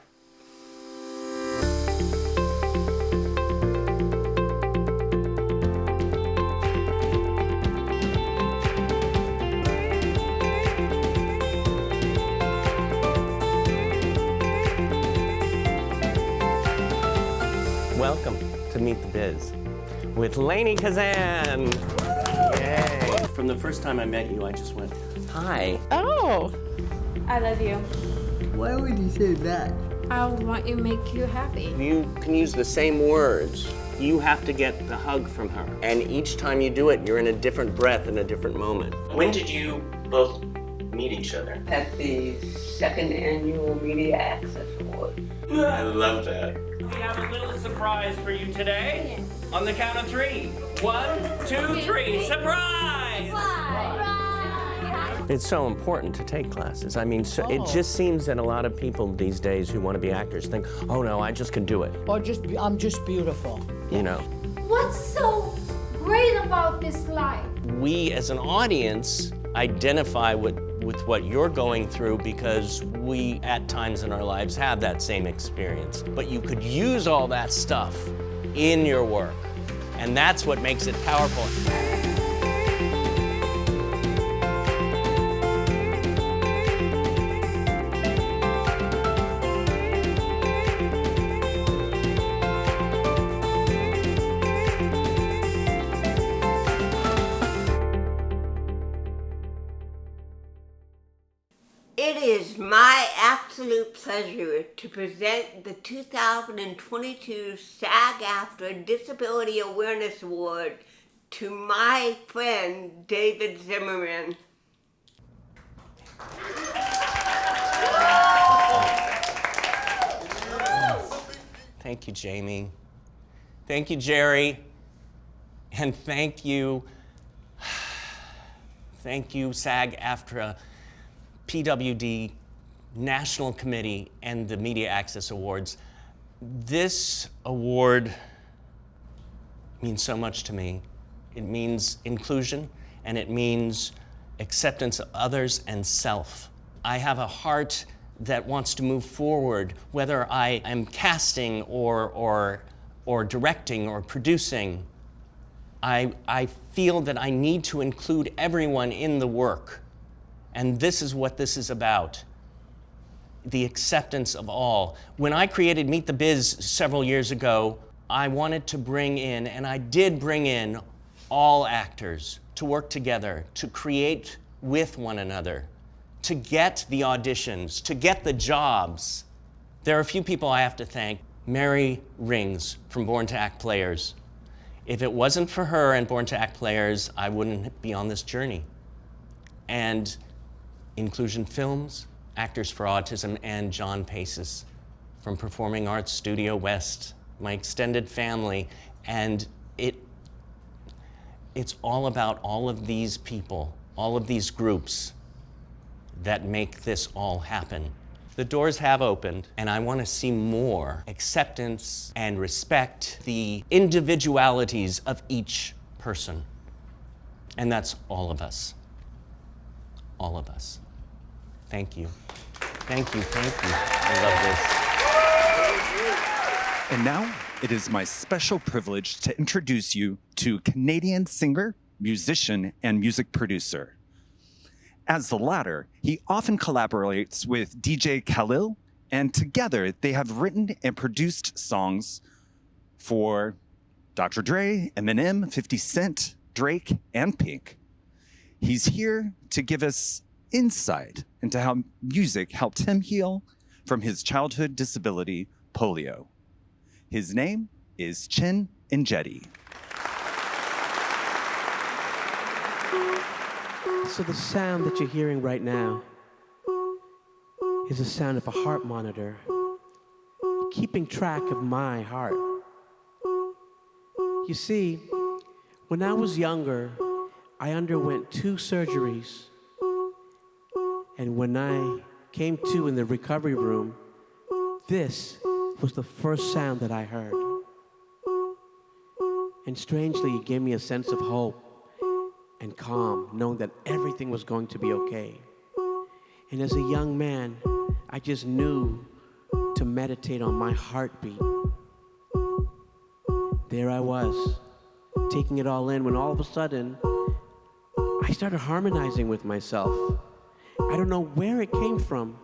S10: Welcome to Meet the Biz with Lainey Kazan. Yay. From the first time I met you, I just went, hi.
S18: Oh, I love you.
S20: Why would you say that?
S18: I want to make you happy.
S10: You can use the same words. You have to get the hug from her. And each time you do it, you're in a different breath in a different moment. When did you both meet each other?
S17: At the second annual Media Access Award.
S10: I love that.
S22: We have a little surprise for you today. On the count of 3. 1, 2, 3. Surprise!
S10: It's so important to take classes. I mean, it just seems that a lot of people these days who want to be actors think, oh no, I just can do it.
S20: Or I'm just beautiful.
S10: You know.
S23: What's so great about this life?
S10: We as an audience identify with what you're going through because we at times in our lives have that same experience. But you could use all that stuff in your work. And that's what makes it powerful.
S17: It is my absolute pleasure to present the 2022 SAG-AFTRA Disability Awareness Award to my friend, David Zimmerman.
S10: Thank you, Jamie. Thank you, Jerry. And thank you, SAG-AFTRA, PWD, National Committee, and the Media Access Awards. This award means so much to me. It means inclusion, and it means acceptance of others and self. I have a heart that wants to move forward, whether I am casting or directing or producing. I feel that I need to include everyone in the work. And this is what this is about. the acceptance of all. When I created Meet the Biz several years ago, I wanted to bring in, and I did bring in, all actors to work together, to create with one another, to get the auditions, to get the jobs. There are a few people I have to thank. Mary Rings from Born to Act Players. If it wasn't for her and Born to Act Players, I wouldn't be on this journey. And Inclusion Films, Actors for Autism, and John Paces from Performing Arts Studio West, my extended family. And it's all about all of these people, all of these groups that make this all happen. The doors have opened, and I want to see more acceptance and respect the individualities of each person. And that's all of us. All of us. Thank you. Thank you, thank you. I love this.
S5: And now, it is my special privilege to introduce you to Canadian singer, musician, and music producer. As the latter, he often collaborates with DJ Khalil, and together they have written and produced songs for Dr. Dre, Eminem, 50 Cent, Drake, and Pink. He's here to give us insight into how music helped him heal from his childhood disability, polio. His name is Chin Njeti.
S3: So the sound that you're hearing right now is the sound of a heart monitor, keeping track of my heart. You see, when I was younger, I underwent 2 surgeries. And when I came to in the recovery room, this was the first sound that I heard. And strangely, it gave me a sense of hope and calm, knowing that everything was going to be okay. And as a young man, I just knew to meditate on my heartbeat. There I was, taking it all in, when all of a sudden, I started harmonizing with myself. I don't know where it came from,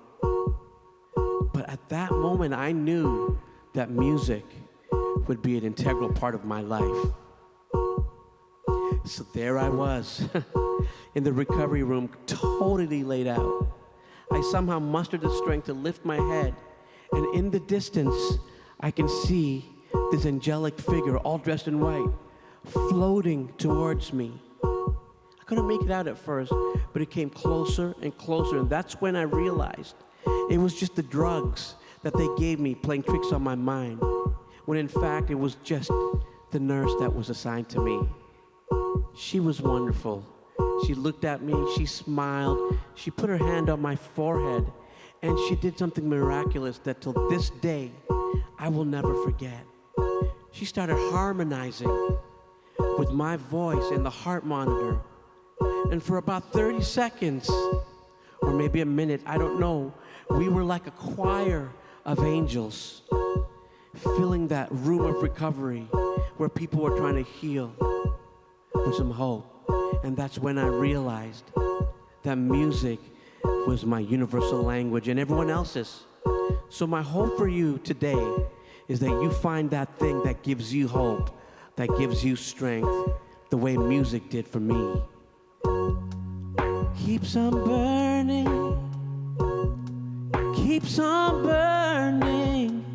S3: but at that moment, I knew that music would be an integral part of my life. So there I was, in the recovery room, totally laid out. I somehow mustered the strength to lift my head, and in the distance, I can see this angelic figure, all dressed in white, floating towards me. I couldn't make it out at first, but it came closer and closer, and that's when I realized it was just the drugs that they gave me playing tricks on my mind, when in fact it was just the nurse that was assigned to me. She was wonderful. She looked at me, she smiled, she put her hand on my forehead, and she did something miraculous that till this day, I will never forget. She started harmonizing with my voice in the heart monitor. And for about 30 seconds, or maybe a minute, I don't know, we were like a choir of angels, filling that room of recovery where people were trying to heal with some hope. And that's when I realized that music was my universal language and everyone else's. So my hope for you today is that you find that thing that gives you hope, that gives you strength, the way music did for me. Keeps on burning, keeps on burning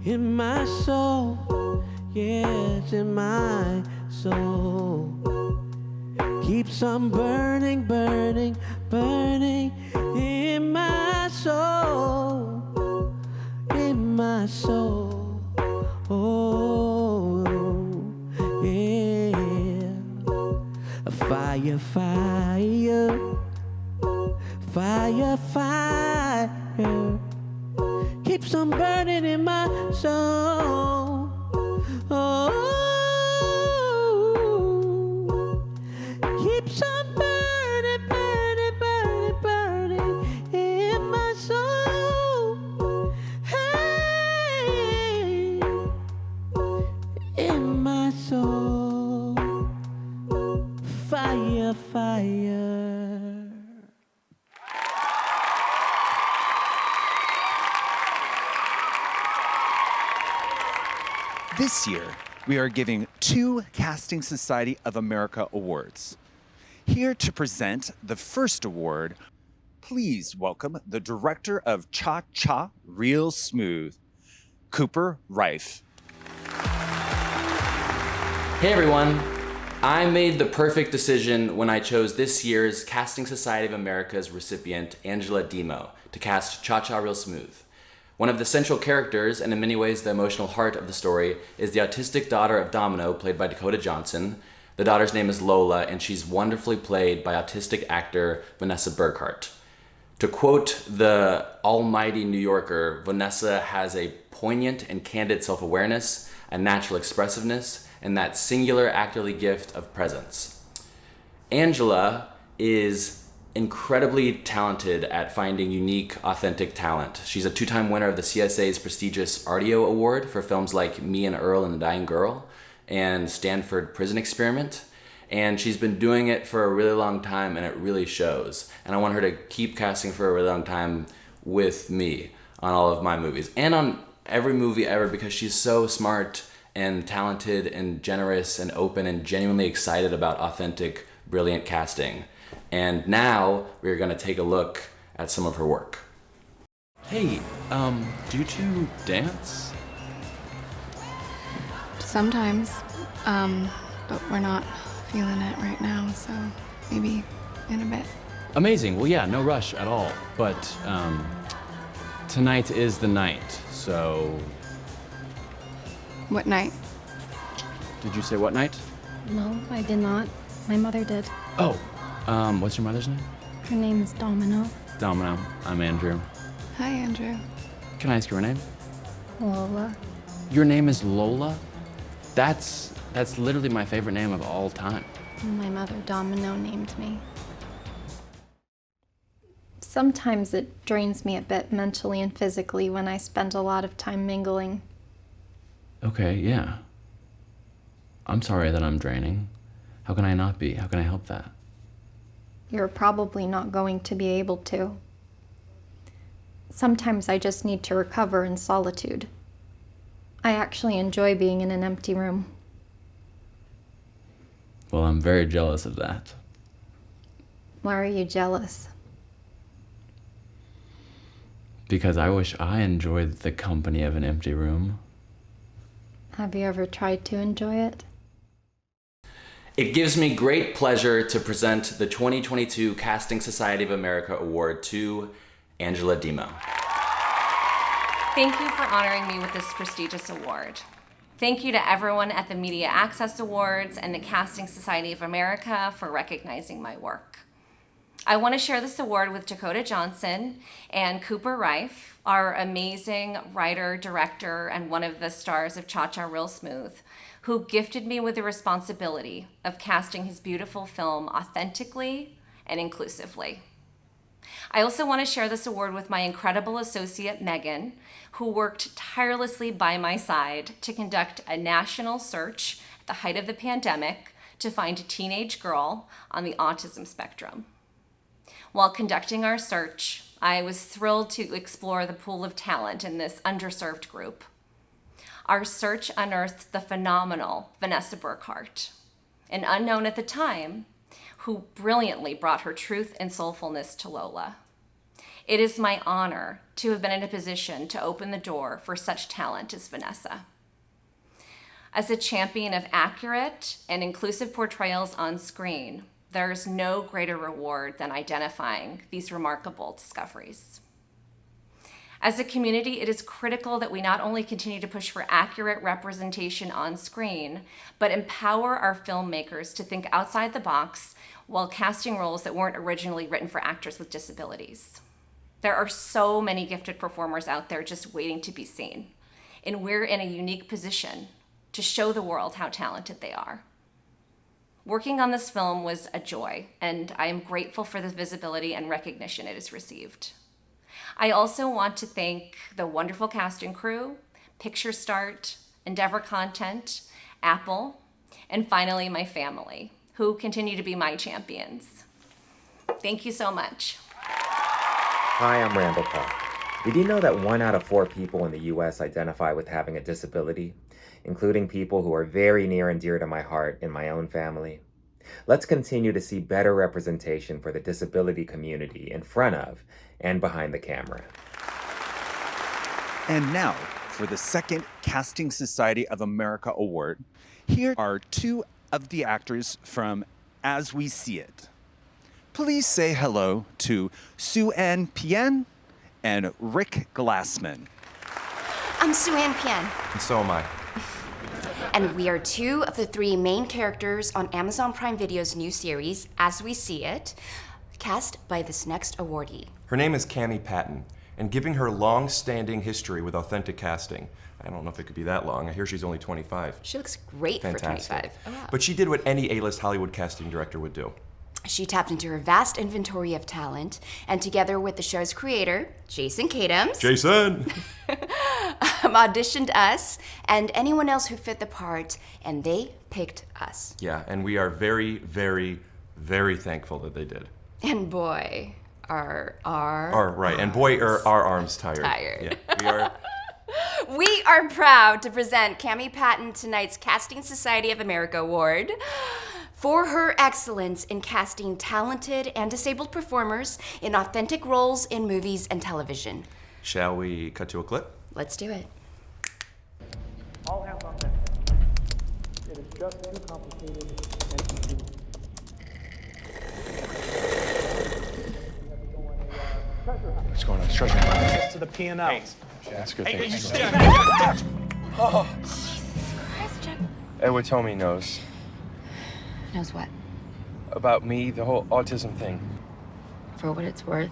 S3: in my soul, yes, in my soul. Keeps on burning, burning, burning in my soul, in my soul. Oh, yeah. Fire, fire, fire, fire. Keeps on burning in my soul. Oh. Keeps on burning, burning, burning, burning in my soul. Hey, in my soul. Fire, fire.
S5: This year, we are giving 2 Casting Society of America awards. Here to present the first award, please welcome the director of Cha-Cha Real Smooth, Cooper Rife.
S2: Hey everyone, I made the perfect decision when I chose this year's Casting Society of America's recipient, Angela Demo, to cast Cha-Cha Real Smooth. One of the central characters, and in many ways the emotional heart of the story, is the autistic daughter of Domino, played by Dakota Johnson. The daughter's name is Lola, and she's wonderfully played by autistic actor Vanessa Burkhart. To quote the almighty New Yorker, Vanessa has a poignant and candid self-awareness, a natural expressiveness, and that singular actorly gift of presence. Angela is incredibly talented at finding unique, authentic talent. She's a 2-time winner of the CSA's prestigious Artio Award for films like Me and Earl and the Dying Girl and Stanford Prison Experiment. And she's been doing it for a really long time, and it really shows. And I want her to keep casting for a really long time with me on all of my movies and on every movie ever, because she's so smart and talented and generous and open and genuinely excited about authentic, brilliant casting. And now we're gonna take a look at some of her work.
S15: Hey, do you two dance?
S19: Sometimes, but we're not feeling it right now, so maybe in a bit.
S15: Amazing, well yeah, no rush at all. But tonight is the night, so...
S19: What night?
S15: Did you say what night?
S18: No, I did not. My mother did.
S15: Oh, what's your mother's name?
S18: Her name is Domino.
S15: Domino, I'm Andrew.
S19: Hi, Andrew.
S15: Can I ask your name?
S18: Lola.
S15: Your name is Lola? That's literally my favorite name of all time.
S18: My mother, Domino, named me. Sometimes it drains me a bit mentally and physically when I spend a lot of time mingling.
S15: Okay, yeah. I'm sorry that I'm draining. How can I not be? How can I help that?
S18: You're probably not going to be able to. Sometimes I just need to recover in solitude. I actually enjoy being in an empty room.
S15: Well, I'm very jealous of that.
S18: Why are you jealous?
S15: Because I wish I enjoyed the company of an empty room.
S18: Have you ever tried to enjoy it?
S2: It gives me great pleasure to present the 2022 Casting Society of America Award to Angela Demo.
S24: Thank you for honoring me with this prestigious award. Thank you to everyone at the Media Access Awards and the Casting Society of America for recognizing my work. I want to share this award with Dakota Johnson and Cooper Rife, our amazing writer, director, and one of the stars of Cha-Cha Real Smooth, who gifted me with the responsibility of casting his beautiful film authentically and inclusively. I also want to share this award with my incredible associate, Megan, who worked tirelessly by my side to conduct a national search at the height of the pandemic to find a teenage girl on the autism spectrum. While conducting our search, I was thrilled to explore the pool of talent in this underserved group. Our search unearthed the phenomenal Vanessa Burkhart, an unknown at the time, who brilliantly brought her truth and soulfulness to Lola. It is my honor to have been in a position to open the door for such talent as Vanessa. As a champion of accurate and inclusive portrayals on screen, there is no greater reward than identifying these remarkable discoveries. As a community, it is critical that we not only continue to push for accurate representation on screen, but empower our filmmakers to think outside the box while casting roles that weren't originally written for actors with disabilities. There are so many gifted performers out there just waiting to be seen, and we're in a unique position to show the world how talented they are. Working on this film was a joy, and I am grateful for the visibility and recognition it has received. I also want to thank the wonderful cast and crew, Picture Start, Endeavor Content, Apple, and finally my family, who continue to be my champions. Thank you so much.
S25: Hi, I'm Randall Park. Did you know that 1 out of 4 people in the U.S. identify with having a disability? including people who are very near and dear to my heart in my own family. Let's continue to see better representation for the disability community in front of and behind the camera.
S5: And now, for the second Casting Society of America Award, here are two of the actors from As We See It. Please say hello to Sue-Ann Pien and Rick Glassman.
S1: I'm Sue-Ann Pien,
S4: And so am I.
S1: and we are two of the three main characters on Amazon Prime Video's new series, As We See It, cast by this next awardee.
S4: Her name is Cami Patton, and given her long-standing history with authentic casting, I don't know if it could be that long. I hear she's only 25.
S1: She looks great
S4: Fantastic.
S1: for 25. Oh, wow.
S4: But she did what any A-list Hollywood casting director would do.
S1: She tapped into her vast inventory of talent, and together with the show's creator, Jason Katims,
S4: Jason!
S1: auditioned us and anyone else who fit the part, and they picked us.
S4: Yeah, and we are very, very, very thankful that they did.
S1: And boy, are
S4: Right, and boy, are our arms tired.
S1: Tired.
S4: Yeah, we are.
S1: We are proud to present Cami Patton tonight's Casting Society of America Award for her excellence in casting talented and disabled performers in authentic roles in movies and television.
S4: Shall we cut to a clip?
S1: Let's do it.
S6: All hands on deck. It is just too complicated and confusing.
S7: What's going on? Treasure hunt.
S6: Access to the P&L.
S7: That's good.
S6: Hey,
S7: Thanks.
S6: you
S7: Oh.
S1: Christ, Jack.
S7: Edward Tomey knows
S1: Knows what?
S7: about me, the whole autism thing.
S8: For what it's worth,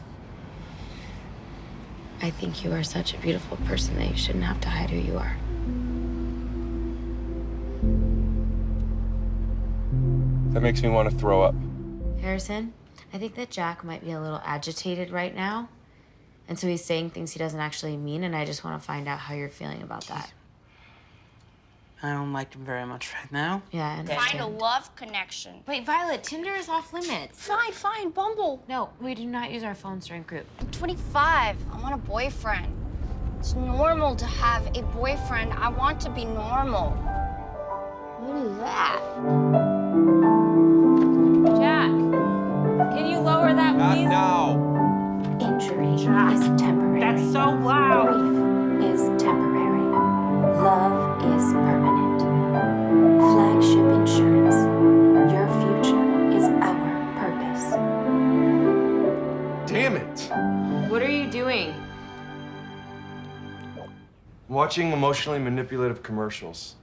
S8: I think you are such a beautiful person that you shouldn't have to hide who you are.
S7: That makes me want to throw up.
S8: Harrison, I think that Jack might be a little agitated right now. And so he's saying things he doesn't actually mean, and I just want to find out how you're feeling about that.
S20: I don't like him very much right now.
S8: Yeah, I understand.
S23: Find a love connection.
S8: Wait, Violet, Tinder is off limits.
S23: Fine, Bumble.
S8: No, we do not use our phones during group.
S23: I'm 25. I want a boyfriend. It's normal to have a boyfriend. I want to be normal. What is that?
S8: Jack, can you lower that, please?
S7: Now.
S1: Injury is temporary.
S20: That's so loud.
S1: Grief is temporary. Love is permanent. Flagship Insurance. Your future is our purpose.
S7: Damn it.
S8: What are you doing?
S7: Watching emotionally manipulative commercials.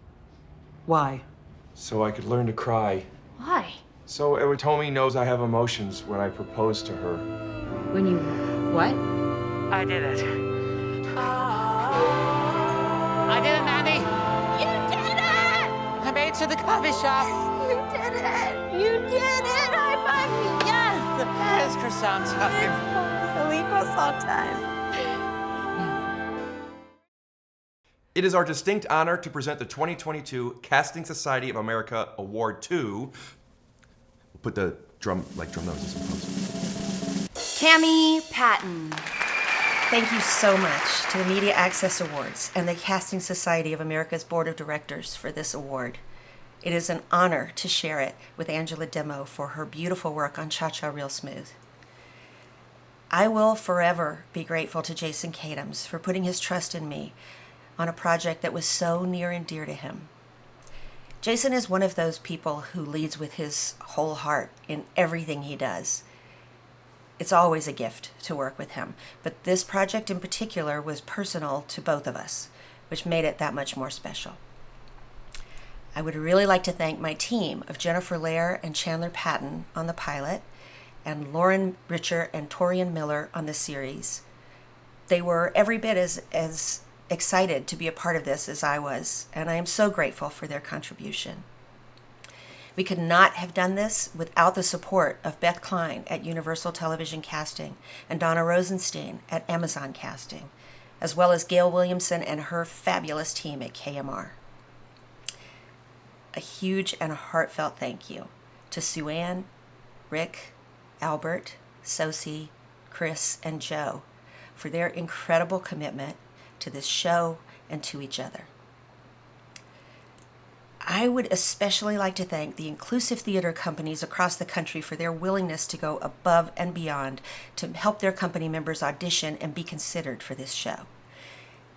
S20: Why?
S7: So I could learn to cry.
S8: Why?
S7: So Edward Tomey knows I have emotions when I propose to her.
S8: When you what?
S20: I did it.
S23: I did it, Mandy. You did it!
S20: I made it to the coffee shop.
S23: You did it! You did it! High five me! Yes!
S20: It's croissant time.
S23: Elite croissant time.
S4: It is our distinct honor to present the 2022 Casting Society of America Award to. We'll put the drum notes in post.
S1: Cami Patton. Thank you so much to the Media Access Awards and the Casting Society of America's Board of Directors for this award. It is an honor to share it with Angela Demo for her beautiful work on Cha-Cha Real Smooth. I will forever be grateful to Jason Katims for putting his trust in me on a project that was so near and dear to him. Jason is one of those people who leads with his whole heart in everything he does. It's always a gift to work with him, but this project in particular was personal to both of us, which made it that much more special. I would really like to thank my team of Jennifer Lair and Chandler Patton on the pilot, and Lauren Richer and Torian Miller on the series. They were every bit as excited to be a part of this as I was, and I am so grateful for their contribution. We could not have done this without the support of Beth Klein at Universal Television Casting and Donna Rosenstein at Amazon Casting, as well as Gail Williamson and her fabulous team at KMR. A huge and heartfelt thank you to Sue-Ann, Rick, Albert, Sosie, Chris, and Joe for their incredible commitment to this show and to each other. I would especially like to thank the inclusive theater companies across the country for their willingness to go above and beyond to help their company members audition and be considered for this show.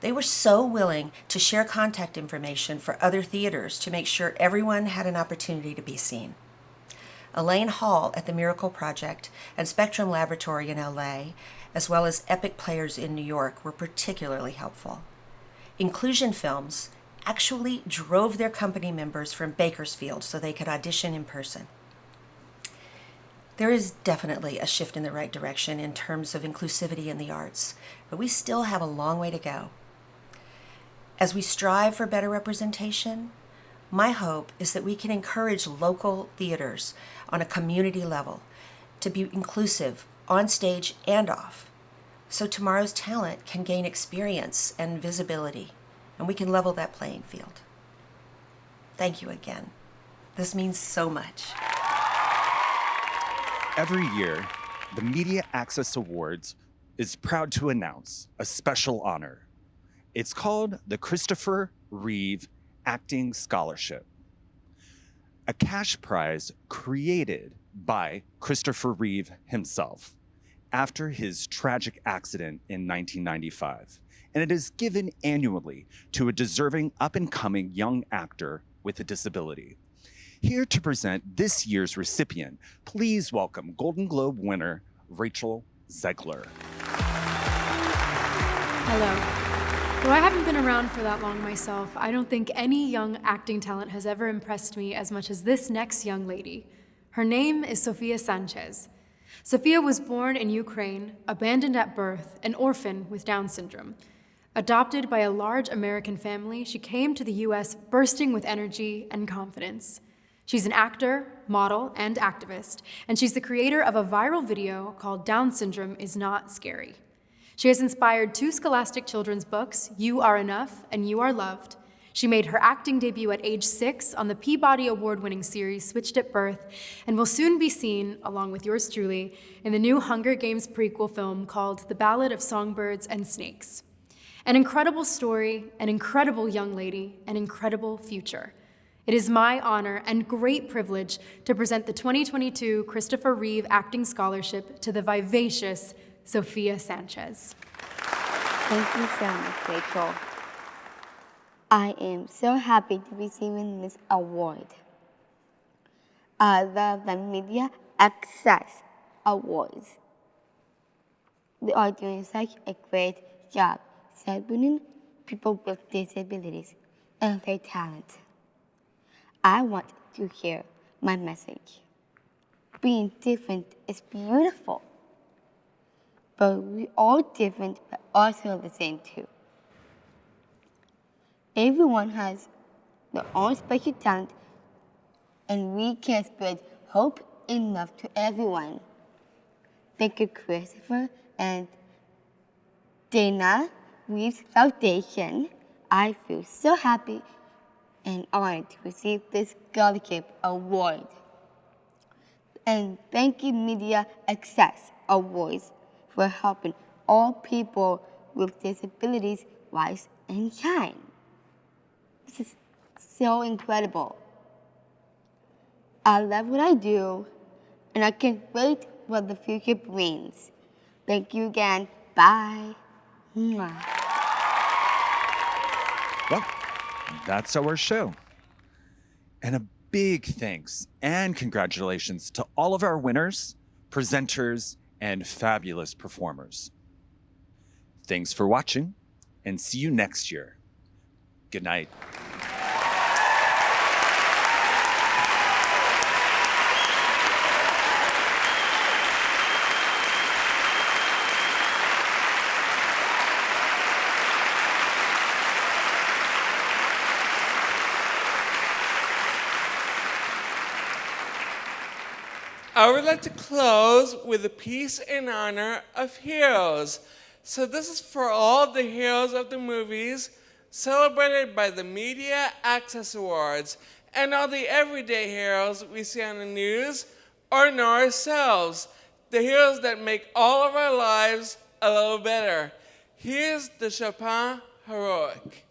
S1: They were so willing to share contact information for other theaters to make sure everyone had an opportunity to be seen. Elaine Hall at the Miracle Project and Spectrum Laboratory in LA, as well as Epic Players in New York, were particularly helpful. Inclusion Films actually drove their company members from Bakersfield so they could audition in person. There is definitely a shift in the right direction in terms of inclusivity in the arts, but we still have a long way to go. As we strive for better representation, my hope is that we can encourage local theaters on a community level to be inclusive on stage and off, so tomorrow's talent can gain experience and visibility, and we can level that playing field. Thank you again. This means so much.
S5: Every year, the Media Access Awards is proud to announce a special honor. It's called the Christopher Reeve Acting Scholarship, a cash prize created by Christopher Reeve himself after his tragic accident in 1995, and it is given annually to a deserving up-and-coming young actor with a disability. Here to present this year's recipient, please welcome Golden Globe winner Rachel Zegler.
S9: Hello. Though I haven't been around for that long myself, I don't think any young acting talent has ever impressed me as much as this next young lady. Her name is Sofia Sanchez. Sofia was born in Ukraine, abandoned at birth, an orphan with Down syndrome. Adopted by a large American family, she came to the US bursting with energy and confidence. She's an actor, model, and activist, and she's the creator of a viral video called Down Syndrome is Not Scary. She has inspired 2 scholastic children's books, You Are Enough and You Are Loved. She made her acting debut at age 6 on the Peabody Award-winning series Switched at Birth, and will soon be seen, along with yours truly, in the new Hunger Games prequel film called The Ballad of Songbirds and Snakes. An incredible story, an incredible young lady, an incredible future. It is my honor and great privilege to present the 2022 Christopher Reeve Acting Scholarship to the vivacious Sofia Sanchez.
S11: Thank you so much, Rachel. I am so happy to be receiving this award. I love the Media Access Awards. They are doing such a great job celebrating people with disabilities and their talent. I want to hear my message. Being different is beautiful. But we're all different, but also the same too. Everyone has their own special talent, and we can spread hope and love to everyone. Thank you, Christopher and Dana Reeves Foundation. I feel so happy and honored to receive this scholarship award. And thank you, Media Access Awards, for helping all people with disabilities rise and shine. This is so incredible. I love what I do, and I can't wait what the future brings. Thank you again. Bye. Mwah.
S5: Well, that's our show. And a big thanks and congratulations to all of our winners, presenters, and fabulous performers. Thanks for watching, and see you next year. Good night.
S12: I would like to close with a piece in honor of heroes. So this is for all the heroes of the movies celebrated by the Media Access Awards and all the everyday heroes we see on the news or know ourselves, the heroes that make all of our lives a little better. Here's the Chopin Heroic.